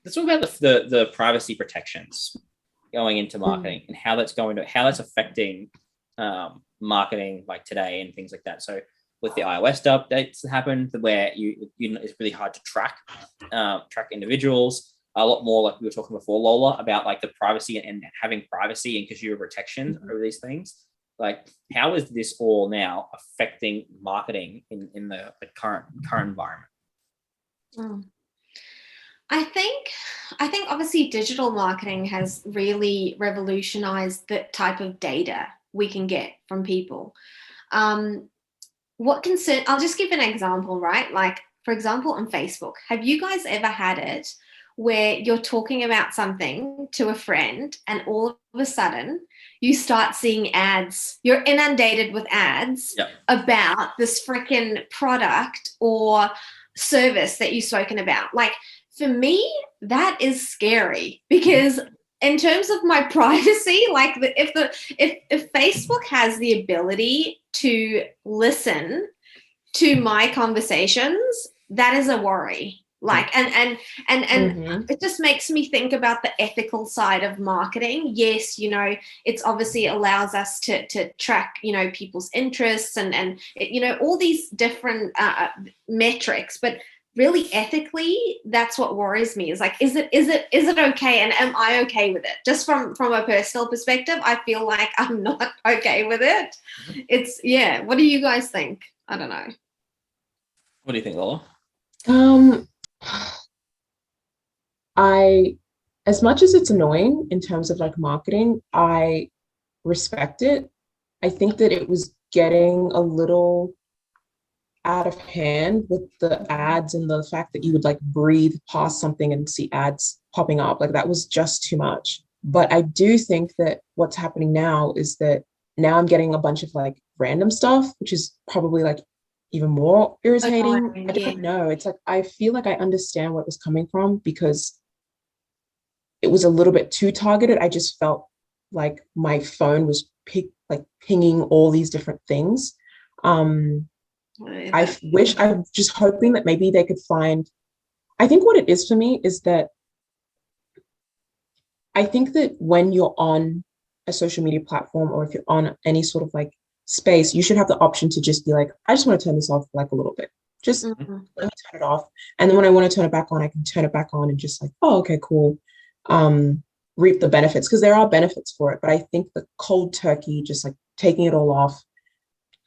let's talk about the privacy protections going into marketing and how that's affecting marketing like today and things like that. So with the iOS updates that happened, where it's really hard to track individuals a lot more, like we were talking before, Lola, about like the privacy and having privacy and consumer protection over these things. Like, how is this all now affecting marketing in the current environment? I think obviously digital marketing has really revolutionized the type of data we can get from people. I'll just give an example, right? Like, for example, on Facebook, have you guys ever had it where you're talking about something to a friend and all of a sudden you start seeing ads, you're inundated with ads about this freaking product or service that you've spoken about? Like, for me, that is scary, because in terms of my privacy, like if Facebook has the ability to listen to my conversations, that is a worry. Like, and it just makes me think about the ethical side of marketing. Yes, it's obviously allows us to track, people's interests and all these different metrics, but really ethically, that's what worries me. Is like, is it okay, and am I okay with it? Just from a personal perspective, I feel like I'm not okay with it. It's what do you guys think? I don't know. What do you think, Lola? As much as it's annoying in terms of like marketing, I respect it. I think that it was getting a little out of hand with the ads and the fact that you would like breathe past something and see ads popping up. Like, that was just too much. But I do think that what's happening now is that now I'm getting a bunch of like random stuff, which is probably like even more irritating. I don't know. It's like, I feel like I understand where it was coming from, because it was a little bit too targeted. I just felt like my phone was pinging all these different things. I'm just hoping that maybe they could find, I think what it is for me is that I think that when you're on a social media platform, or if you're on any sort of like space, you should have the option to just be like, I just want to turn this off for like a little bit. Just let me turn it off. And then when I want to turn it back on, I can turn it back on and just like, oh, okay, cool. Reap the benefits, because there are benefits for it. But I think the cold turkey, just like taking it all off,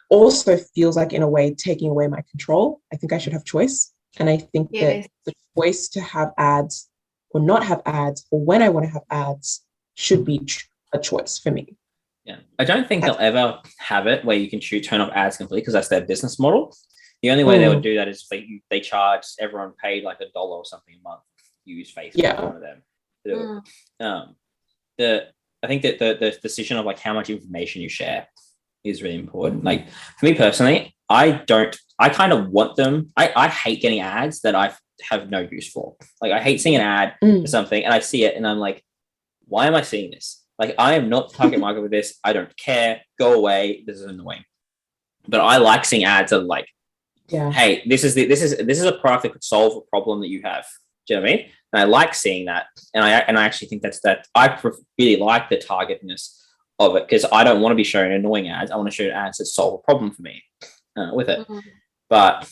also feels like, in a way, taking away my control. I think I should have choice. And I think that the choice to have ads or not have ads, or when I want to have ads, should be a choice for me. Yeah, I don't think they'll ever have it where you can turn off ads completely, because that's their business model. The only way they would do that is they charge everyone paid like $1 or something a month to use Facebook, one of them. I think that the decision of like how much information you share is really important. Like, for me personally, I kind of want them. I hate getting ads that I have no use for. Like, I hate seeing an ad for something and I see it and I'm like, why am I seeing this? Like, I am not the target market with this. I don't care. Go away. This is annoying. But I like seeing ads that are like, hey, this is a product that could solve a problem that you have. Do you know what I mean? And I like seeing that. And I actually think I really like the targetedness of it, because I don't want to be showing annoying ads. I want to show ads that solve a problem for me with it. But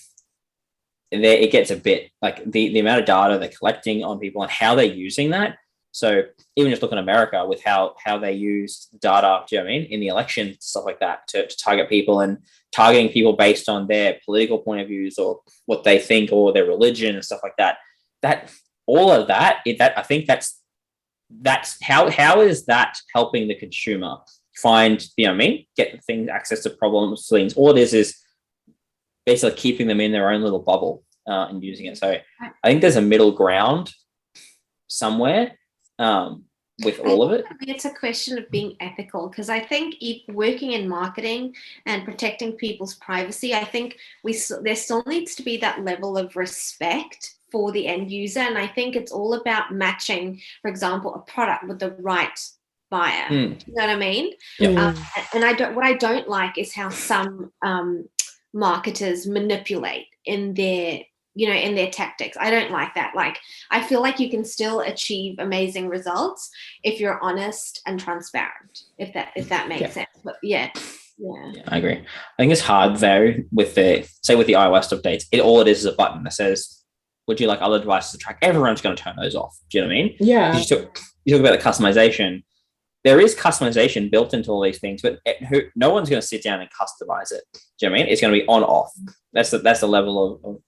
it gets a bit like the amount of data they're collecting on people and how they're using that. So even just look at America with how they use data, do you know what I mean, in the election, stuff like that, to target people, and targeting people based on their political point of views or what they think or their religion and stuff like that. That all of that, I think that's how is that helping the consumer find, you know what I mean, get things, access to problems, things. All it is basically keeping them in their own little bubble and using it. So I think there's a middle ground somewhere with all of it. It's a question of being ethical, because I think working in marketing and protecting people's privacy, I think there still needs to be that level of respect for the end user. And I think it's all about matching, for example, a product with the right buyer. You know what I mean? And what I don't like is how some marketers manipulate in their in their tactics. I don't like that. Like, I feel like you can still achieve amazing results if you're honest and transparent, if that makes sense. But yeah, I agree. I think it's hard though with the iOS updates. All it is a button that says, would you like other devices to track? Everyone's going to turn those off. Do you know what I mean? Yeah. You talk about the customization. There is customization built into all these things, but no one's going to sit down and customize it. Do you know what I mean? It's going to be on off. That's the level of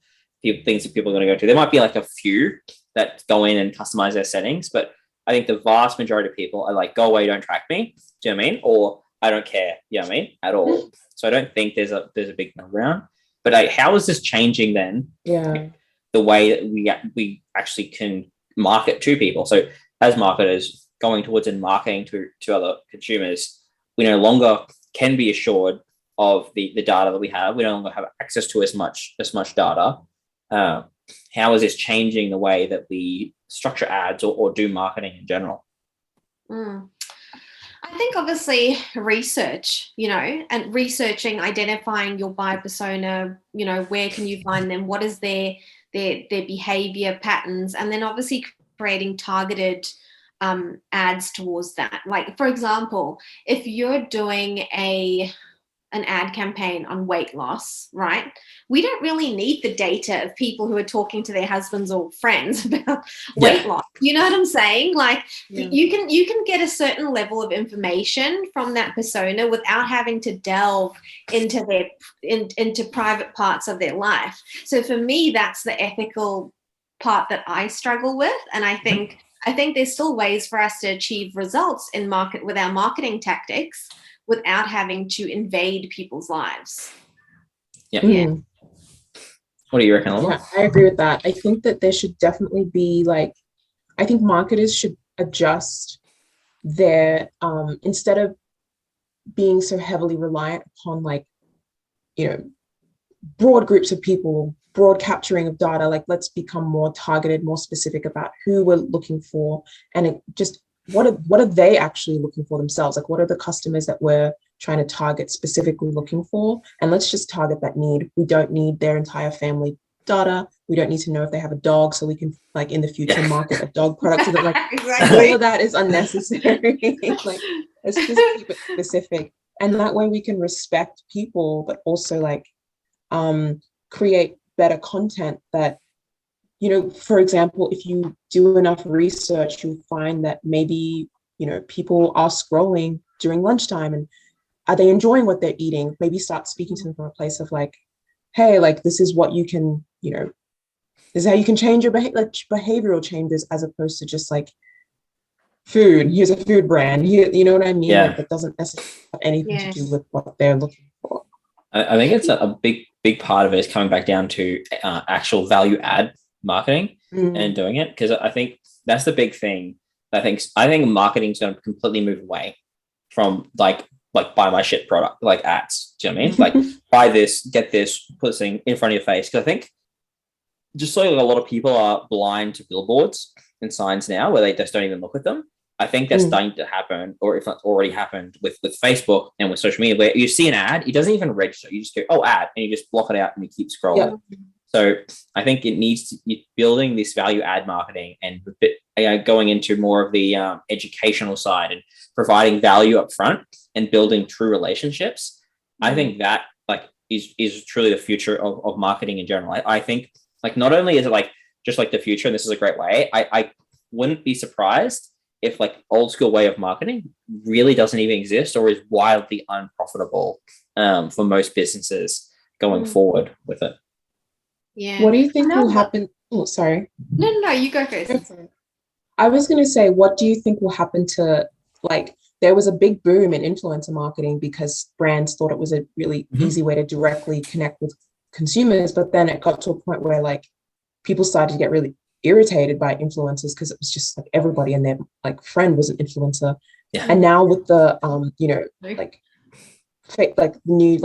things that people are going to go to. There might be like a few that go in and customize their settings, but I think the vast majority of people are like, go away, don't track me. Do you know what I mean? Or I don't care. You know what I mean? At all. So I don't think there's a big number around. But how is this changing then? Yeah. The way that we actually can market to people. So as marketers going towards and marketing to other consumers, we no longer can be assured of the data that we have. We no longer have access to as much data. How is this changing the way that we structure ads or do marketing in general? I think obviously research, and researching, identifying your buyer persona, where can you find them? What is their behavior patterns? And then obviously creating targeted ads towards that. Like, for example, if you're doing an ad campaign on weight loss, right? We don't really need the data of people who are talking to their husbands or friends about weight loss. You know what I'm saying? Like, you can get a certain level of information from that persona without having to delve into into private parts of their life. So for me, that's the ethical part that I struggle with. And I think there's still ways for us to achieve results in market with our marketing tactics without having to invade people's lives. Yeah. What do you reckon, Alma? Yeah, I agree with that. I think that there should definitely be I think marketers should adjust their, instead of being so heavily reliant upon broad groups of people, broad capturing of data, let's become more targeted, more specific about who we're looking for, and what are they actually looking for themselves? What are the customers that we're trying to target specifically looking for? And let's just target that need. We don't need their entire family data. We don't need to know if they have a dog, so we can in the future market a dog product. So that exactly. All of that is unnecessary. Let's just keep it specific, and that way we can respect people, but also create better content that, for example, if you do enough research, you'll find that maybe, people are scrolling during lunchtime, and are they enjoying what they're eating? Maybe start speaking to them from a place of hey, this is what you can, this is how you can change your behavioral changes, as opposed to just food. Here's a food brand. You know what I mean? Yeah. That doesn't necessarily have anything to do with what they're looking for. I think it's a big part of it is coming back down to actual value add marketing and doing it, because I think that's the big thing. I think marketing is going to completely move away from buy my shit product, ads. Do you know what I mean? Buy this, get this, put this thing in front of your face. Because I think just a lot of people are blind to billboards and signs now, where they just don't even look at them. I think that's starting to happen, or if not already happened with Facebook and with social media, where you see an ad, it doesn't even register. You just go, oh, ad, and you just block it out and you keep scrolling. Yeah. So I think it needs to be building this value add marketing and going into more of the educational side and providing value up front and building true relationships. I think that is truly the future of marketing in general. I think not only is it just the future, and this is a great way, I wouldn't be surprised if old school way of marketing really doesn't even exist, or is wildly unprofitable for most businesses going forward with it. Yeah. What do you think will happen? Oh, sorry. No, you go first. I was going to say, what do you think will happen to there was a big boom in influencer marketing because brands thought it was a really easy way to directly connect with consumers, but then it got to a point where people started to get really irritated by influencers because it was just everybody and their friend was an influencer. Yeah. And now with the new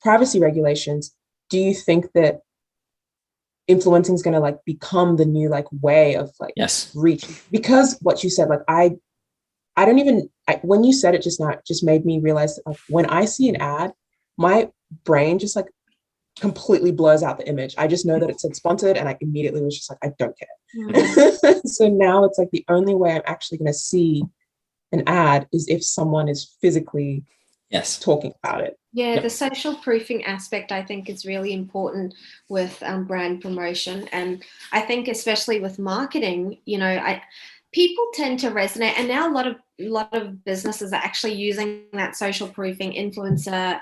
privacy regulations, do you think that influencing is going to become the new way of yes, reach? Because what you said, I don't even, when you said it just now, it just made me realize that when I see an ad, my brain just completely blurs out the image. I just know that it said sponsored and I immediately was just like, I don't care. So now it's like the only way I'm actually going to see an ad is if someone is physically talking about it. Yeah, the social proofing aspect, I think, is really important with brand promotion. And I think especially with marketing, you know, people tend to resonate. And now a lot of businesses are actually using that social proofing influencer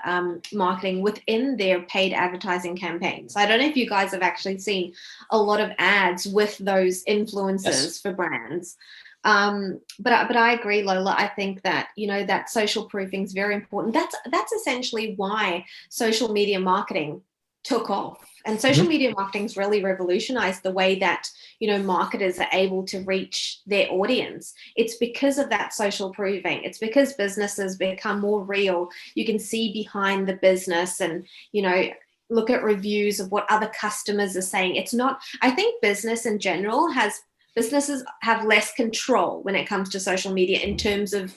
marketing within their paid advertising campaigns. I don't know if you guys have actually seen a lot of ads with those influencers for brands. But I agree, Lola. I think that, you know, that social proofing is very important. That's essentially why social media marketing took off. And social media marketing's really revolutionized the way that, you know, marketers are able to reach their audience. It's because of that social proofing. It's because businesses become more real. You can see behind the business and, you know, look at reviews of what other customers are saying. It's not, I think business in general businesses have less control when it comes to social media in terms of,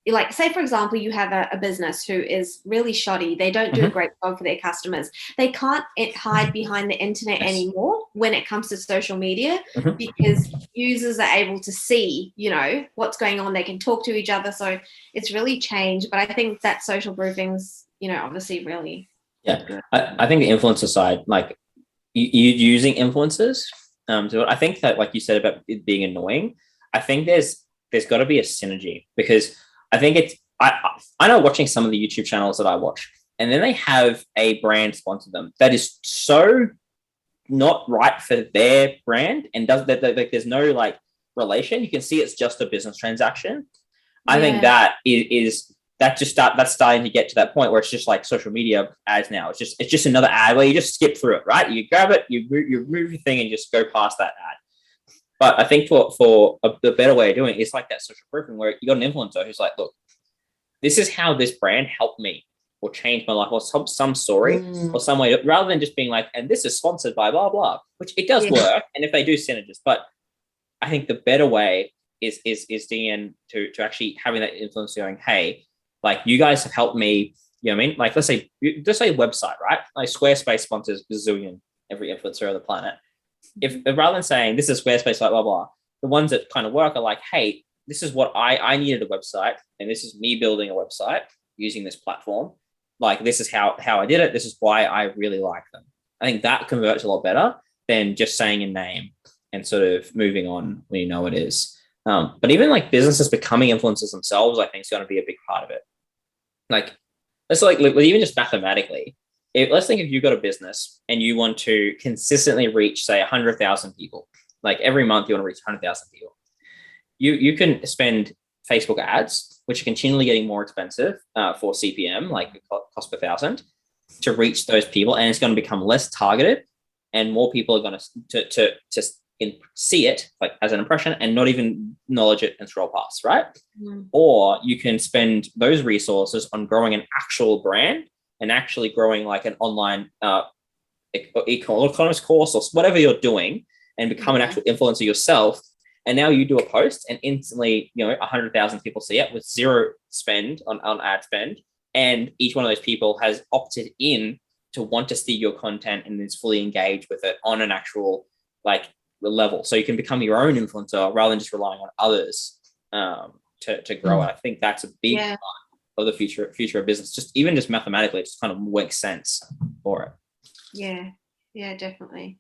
like, say, for example, you have a business who is really shoddy. They don't do a great job for their customers. They can't hide behind the internet anymore when it comes to social media because users are able to see, you know, what's going on. They can talk to each other. So it's really changed. But I think that social proofing's, you know, obviously really good. I think the influencer side, like you using influencers, so I think that, like you said about it being annoying, I think there's got to be a synergy, because I think it's, I know watching some of the YouTube channels that I watch, and then they have a brand sponsor them that is so not right for their brand, and does that, like, there's no like relation. You can see it's just a business transaction. I think that is that's starting to get to that point where it's just like social media ads now. It's just another ad where you just skip through it, right? You grab it, you move your thing, and just go past that ad. But I think for the better way of doing it, it's like that social proofing where you got an influencer who's like, look, this is how this brand helped me or changed my life, or some story or some way, rather than just being like, and this is sponsored by blah blah, which it does work, and if they do synergies. But I think the better way is digging in to actually having that influence going, hey, like, you guys have helped me, you know what I mean? Like, let's say a website, right? Like Squarespace sponsors bazillion every influencer on the planet. If rather than saying this is Squarespace, blah, blah, blah, the ones that kind of work are like, hey, this is what I needed a website, and this is me building a website using this platform. Like, this is how I did it. This is why I really like them. I think that converts a lot better than just saying a name and sort of moving on when you know what it is. But even like businesses becoming influencers themselves, I think is going to be a big part of it. Like, let's like even just mathematically, let's think if you've got a business and you want to consistently reach, say, 100,000 people, like every month you want to reach 100,000 people, you can spend Facebook ads, which are continually getting more expensive for CPM, like cost per thousand, to reach those people, and it's going to become less targeted, and more people are going to just see it like as an impression and not even acknowledge it and scroll past, right? Or you can spend those resources on growing an actual brand and actually growing like an online e-commerce course or whatever you're doing, and become an actual influencer yourself. And now you do a post and instantly, you know, 100,000 people see it with zero spend on ad spend. And each one of those people has opted in to want to see your content and is fully engaged with it on an actual like level. So you can become your own influencer rather than just relying on others to grow it. I think that's a big part of the future of business. Just mathematically, it just kind of makes sense for it. Yeah, definitely.